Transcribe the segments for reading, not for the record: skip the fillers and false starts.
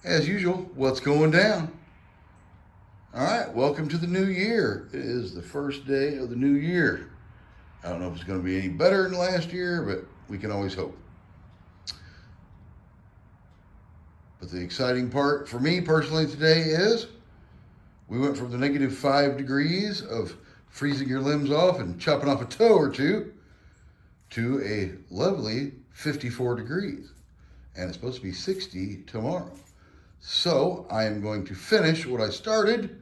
As usual, what's going down? All right, welcome to the new year. It is the first day of the new year. I don't know if it's going to be any better than last year, but we can always hope. But the exciting part for me personally today is we went from the -5 degrees of freezing your limbs off and chopping off a toe or two to a lovely 54 degrees. And it's supposed to be 60 tomorrow. So I am going to finish what I started,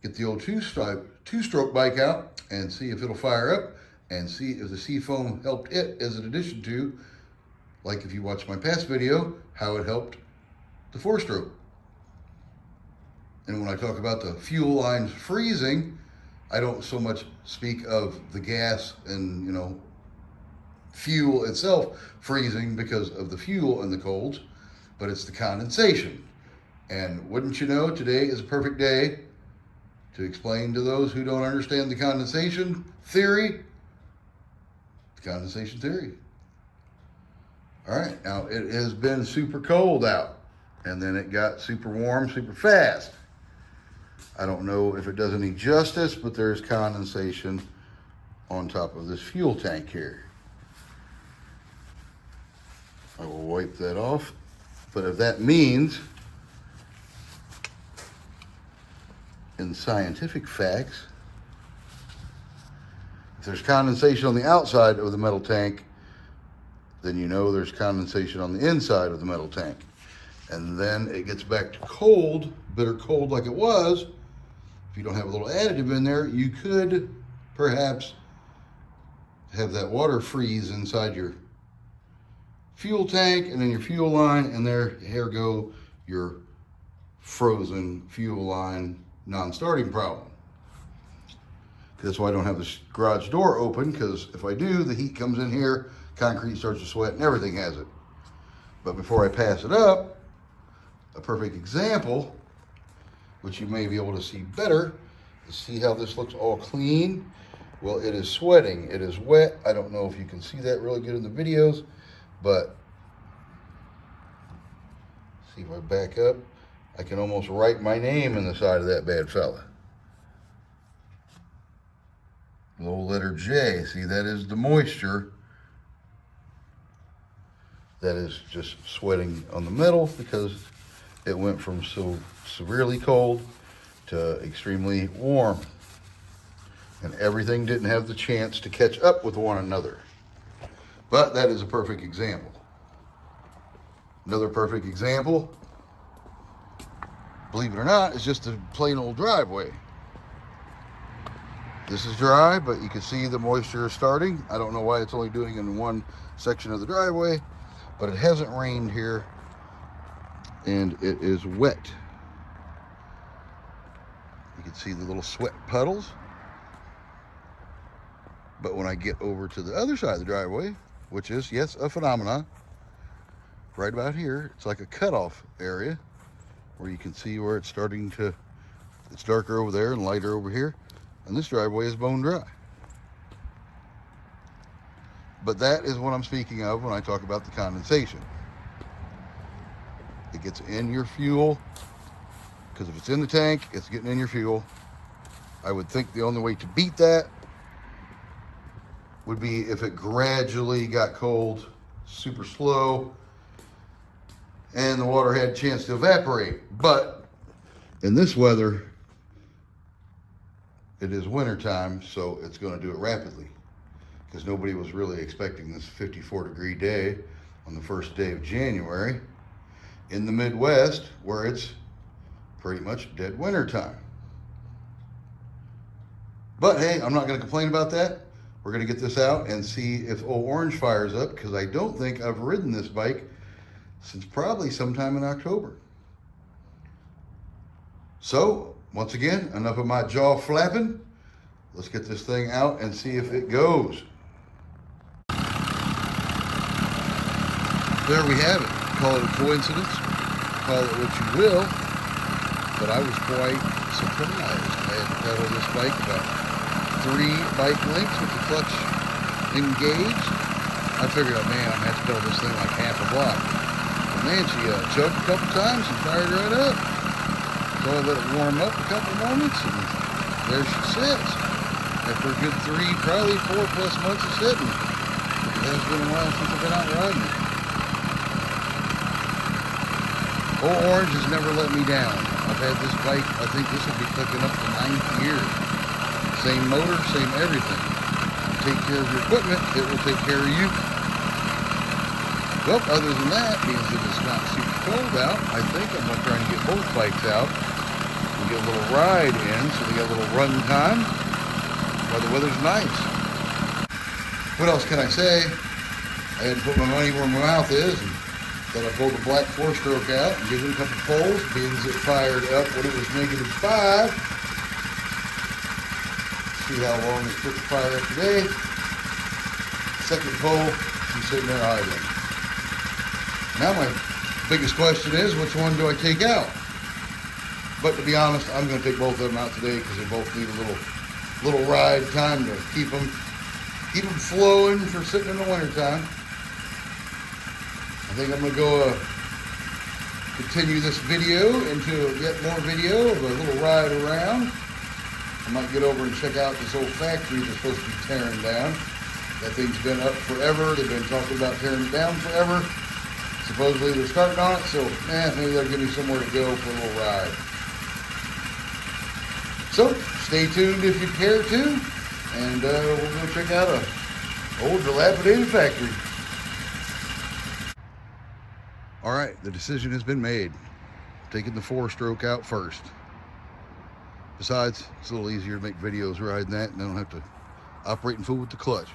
get the old two-stroke bike out and see if it'll fire up and see if the seafoam helped it as an addition to, like if you watch my past video, how it helped the four-stroke. And when I talk about the fuel lines freezing, I don't so much speak of the gas and, fuel itself freezing because of the fuel and the colds, but it's the condensation. And wouldn't you know, today is a perfect day to explain to those who don't understand the condensation theory. The condensation theory. All right, now it has been super cold out, and then it got super warm super fast. I don't know if it does any justice, but there's condensation on top of this fuel tank here. I will wipe that off. But if that means, in scientific facts, if there's condensation on the outside of the metal tank, then you know there's condensation on the inside of the metal tank. And then it gets back to cold, bitter cold like it was. If you don't have a little additive in there, you could perhaps have that water freeze inside your fuel tank and then your fuel line, and here go your frozen fuel line non-starting problem. That's why I don't have this garage door open, because if I do, the heat comes in here, concrete starts to sweat, and everything has it. But before I pass it up, a perfect example, which you may be able to see better, is see how this looks all clean. Well, it is sweating, it is wet. I don't know if you can see that really good in the videos, but see if I back up, I can almost write my name in the side of that bad fella. Little letter J. See, that is the moisture that is just sweating on the metal because it went from so severely cold to extremely warm. And everything didn't have the chance to catch up with one another. But that is a perfect example. Another perfect example, believe it or not, is just a plain old driveway. This is dry, but you can see the moisture is starting. I don't know why it's only doing it in one section of the driveway, but it hasn't rained here, and it is wet. You can see the little sweat puddles. But when I get over to the other side of the driveway, which is, yes, a phenomenon, right about here, it's like a cutoff area where you can see where it's starting to, it's darker over there and lighter over here. And this driveway is bone dry. But that is what I'm speaking of when I talk about the condensation. It gets in your fuel, because if it's in the tank, it's getting in your fuel. I would think the only way to beat that would be if it gradually got cold, super slow, and the water had a chance to evaporate. But in this weather, it is winter time, so it's going to do it rapidly, because nobody was really expecting this 54-degree day on the first day of January in the Midwest, where it's pretty much dead winter time. But hey, I'm not going to complain about that. We're going to get this out and see if Old Orange fires up, because I don't think I've ridden this bike since probably sometime in October. So, once again, enough of my jaw flapping. Let's get this thing out and see if it goes. There we have it. Call it a coincidence, call it what you will, but I was quite surprised. I had to pedal this bike about 3 bike lengths with the clutch engaged. I figured out, man, I'm going to have to pedal this thing like half a block. Man, she choked a couple times and fired right up. So I let it warm up a couple moments, and there she sits. After a good 3, probably 4+ months of sitting. It has been a while since I've been out riding it. Old Orange has never let me down. I've had this bike, I think this will be cooking up to 9th year. Same motor, same everything. Take care of your equipment, it will take care of you. Well, other than that, being that it's not super cold out, I think I'm going to try and get both bikes out and get a little ride in so they got a little run time while the weather's nice. What else can I say? I had to put my money where my mouth is, and then I pulled the black 4-stroke out and give it a couple pulls, being it fired up when it was -5. See how long it took to fire up today. Second pull, she's sitting there idling. Now my biggest question is, which one do I take out? But to be honest, I'm going to take both of them out today because they both need a little ride time to keep them flowing for sitting in the wintertime. I think I'm going to go continue this video into yet more video of a little ride around. I might get over and check out this old factory that's supposed to be tearing down. That thing's been up forever. They've been talking about tearing it down forever. Supposedly they're starting on it, so maybe they'll give me somewhere to go for a little ride. So stay tuned if you care to, and we'll go check out a old dilapidated factory. All right, the decision has been made. Taking the 4-stroke out first. Besides, it's a little easier to make videos riding that, and I don't have to operate and fool with the clutch.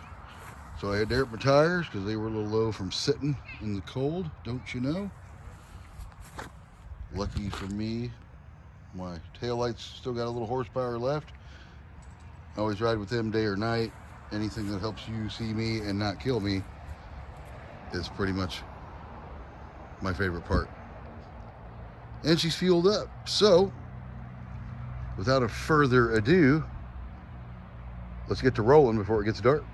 So I had to air up my tires because they were a little low from sitting in the cold, don't you know? Lucky for me, my taillights still got a little horsepower left. I always ride with them day or night. Anything that helps you see me and not kill me is pretty much my favorite part. And she's fueled up. So, without a further ado, let's get to rolling before it gets dark.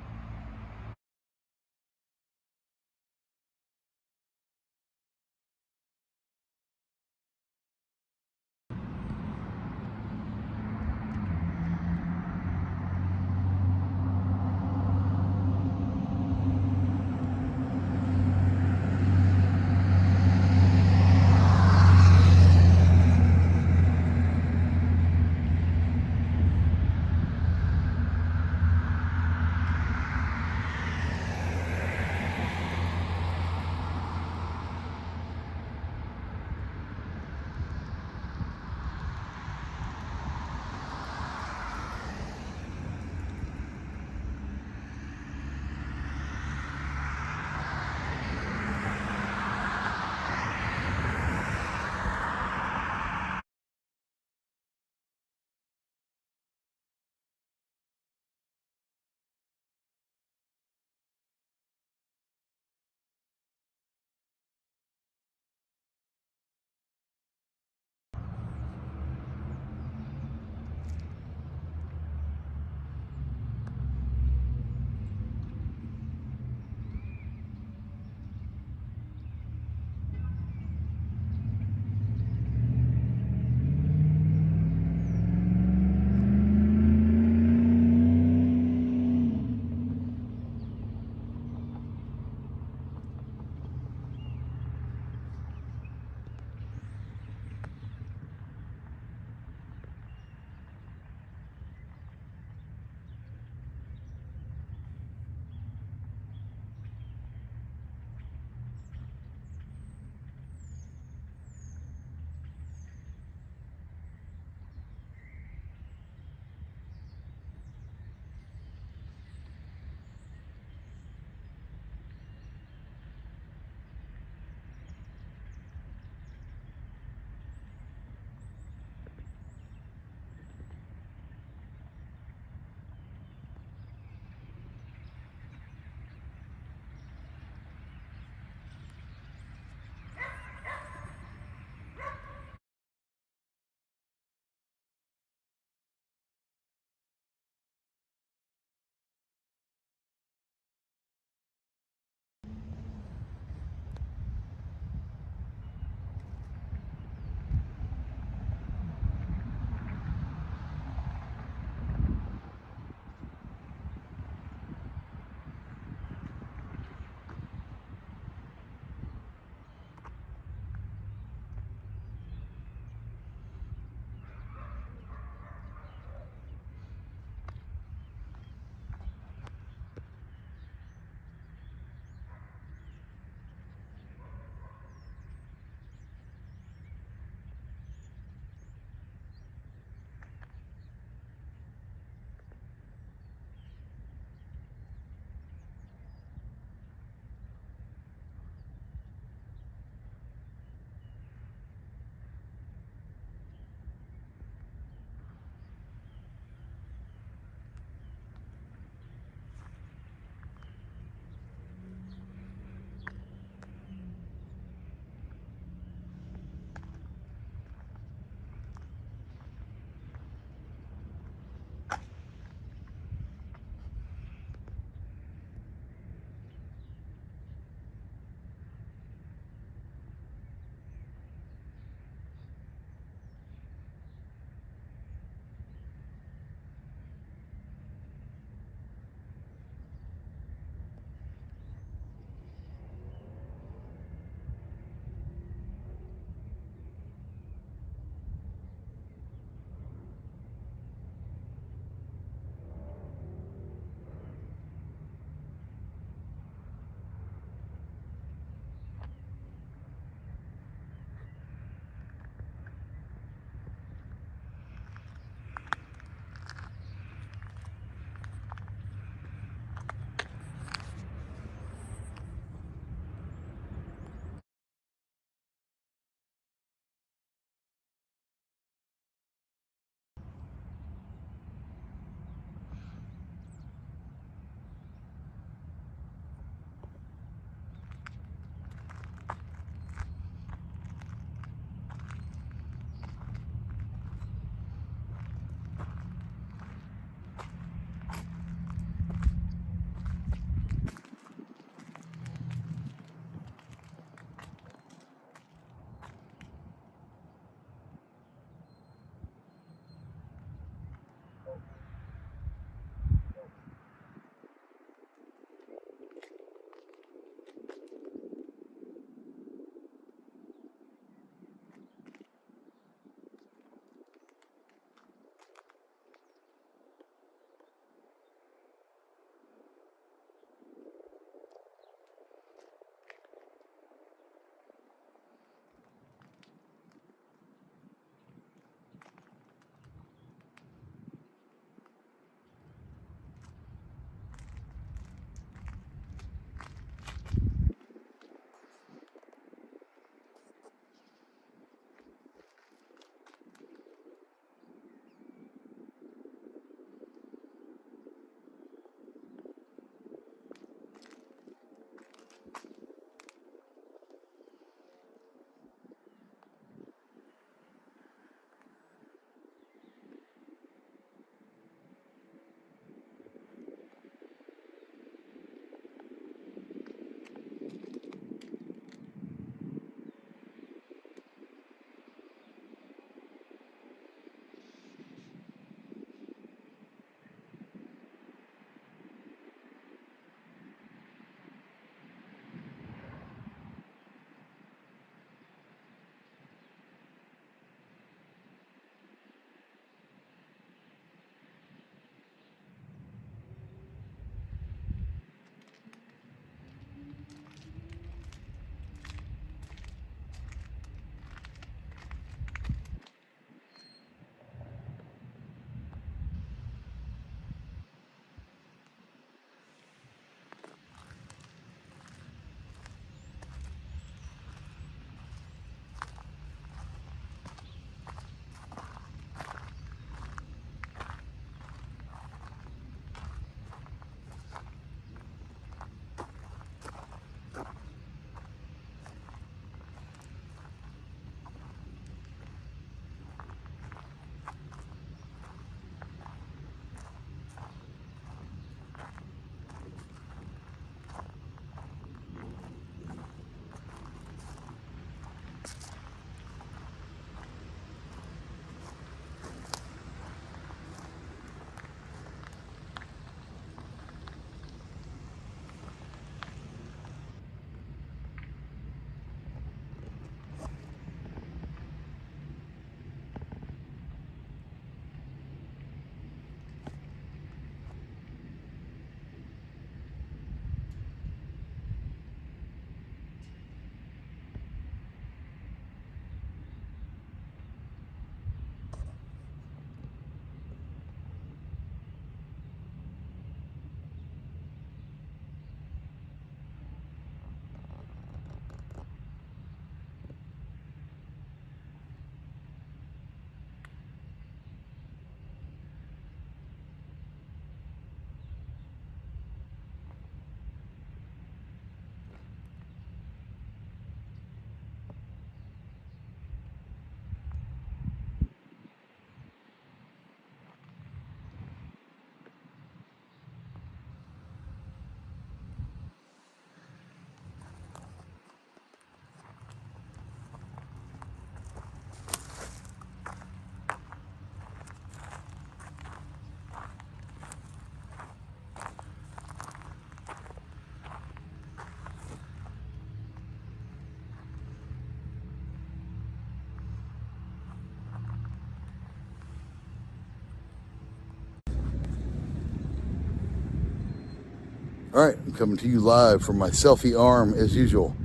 All right, I'm coming to you live from my selfie arm as usual.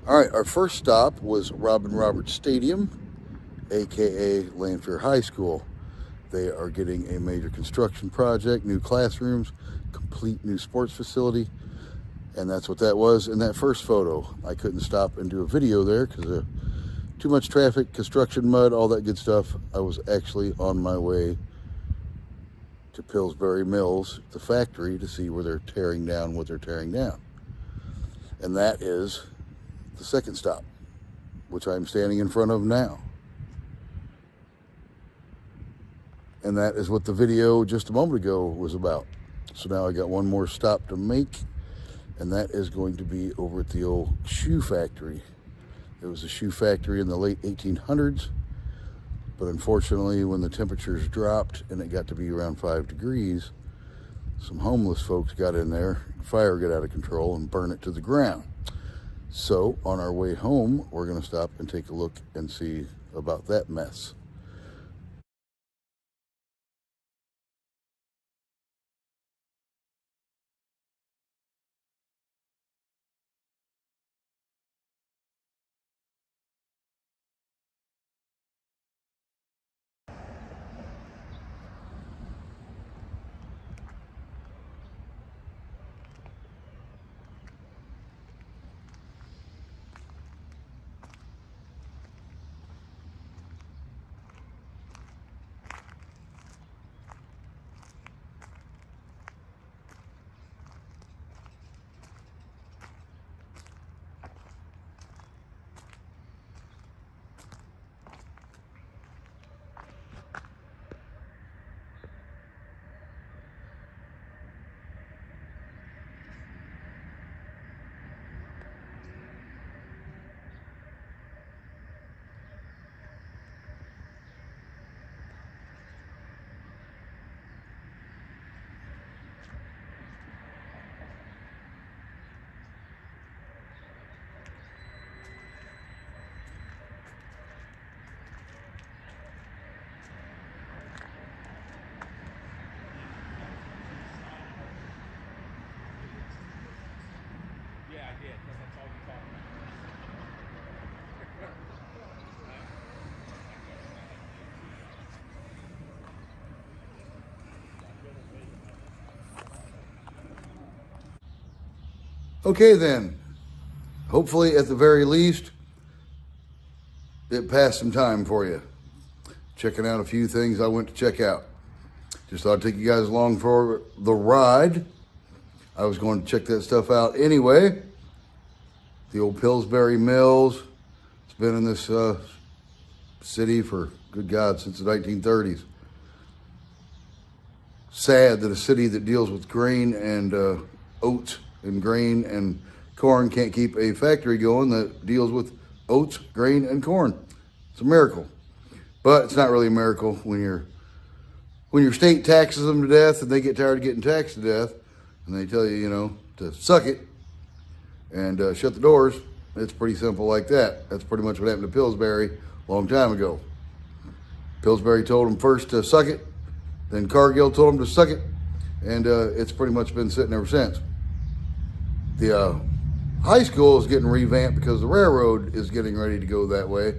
All right, our first stop was Robin Roberts Stadium, aka Lanphier High School. They are getting a major construction project, new classrooms, complete new sports facility, and that's what that was in that first photo. I couldn't stop and do a video there because of too much traffic, construction, mud, all that good stuff. I was actually on my way to Pillsbury Mills, the factory, to see where they're tearing down what they're tearing down. And that is the second stop, which I'm standing in front of now. And that is what the video just a moment ago was about. So now I got one more stop to make, and that is going to be over at the old shoe factory. It was a shoe factory in the late 1800s. But unfortunately, when the temperatures dropped and it got to be around 5 degrees, some homeless folks got in there, fire got out of control, and burned it to the ground. So on our way home, we're going to stop and take a look and see about that mess. Okay then, hopefully at the very least, it passed some time for you. Checking out a few things I went to check out. Just thought I'd take you guys along for the ride. I was going to check that stuff out anyway. The old Pillsbury Mills. It's been in this city for, good God, since the 1930s. Sad that a city that deals with grain and oats and grain and corn can't keep a factory going that deals with oats, grain, and corn. It's a miracle. But it's not really a miracle when your state taxes them to death and they get tired of getting taxed to death and they tell you, you know, to suck it and shut the doors. It's pretty simple like that. That's pretty much what happened to Pillsbury a long time ago. Pillsbury told them first to suck it, then Cargill told them to suck it, and it's pretty much been sitting ever since. The high school is getting revamped because the railroad is getting ready to go that way,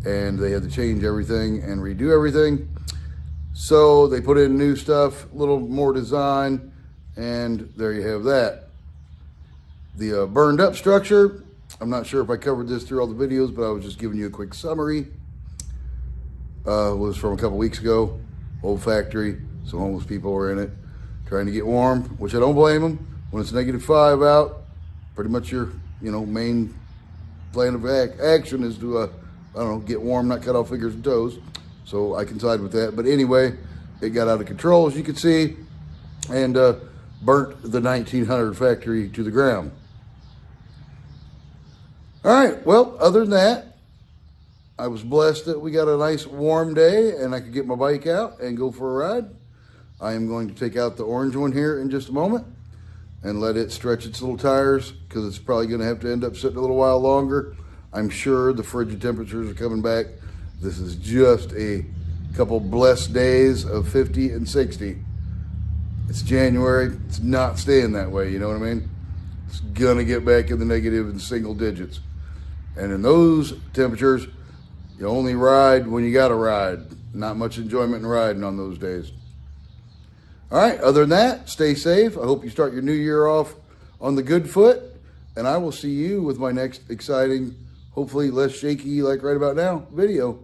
and they had to change everything and redo everything. So they put in new stuff, a little more design, and there you have that. The burned up structure, I'm not sure if I covered this through all the videos, but I was just giving you a quick summary. Was from a couple weeks ago. Old factory, some homeless people were in it, trying to get warm, which I don't blame them. When it's -5 out, pretty much your, main plan of action is to, get warm, not cut off fingers and toes. So I can side with that. But anyway, it got out of control, as you can see, and burnt the 1900 factory to the ground. All right, well, other than that, I was blessed that we got a nice warm day and I could get my bike out and go for a ride. I am going to take out the orange one here in just a moment and let it stretch its little tires because it's probably going to have to end up sitting a little while longer. I'm sure the frigid temperatures are coming back. This is just a couple blessed days of 50 and 60. It's January. It's not staying that way. You know what I mean? It's gonna get back in the negative in single digits. And in those temperatures, you only ride when you gotta ride. Not much enjoyment in riding on those days. All right, other than that, stay safe. I hope you start your new year off on the good foot. And I will see you with my next exciting, hopefully less shaky like right about now, video.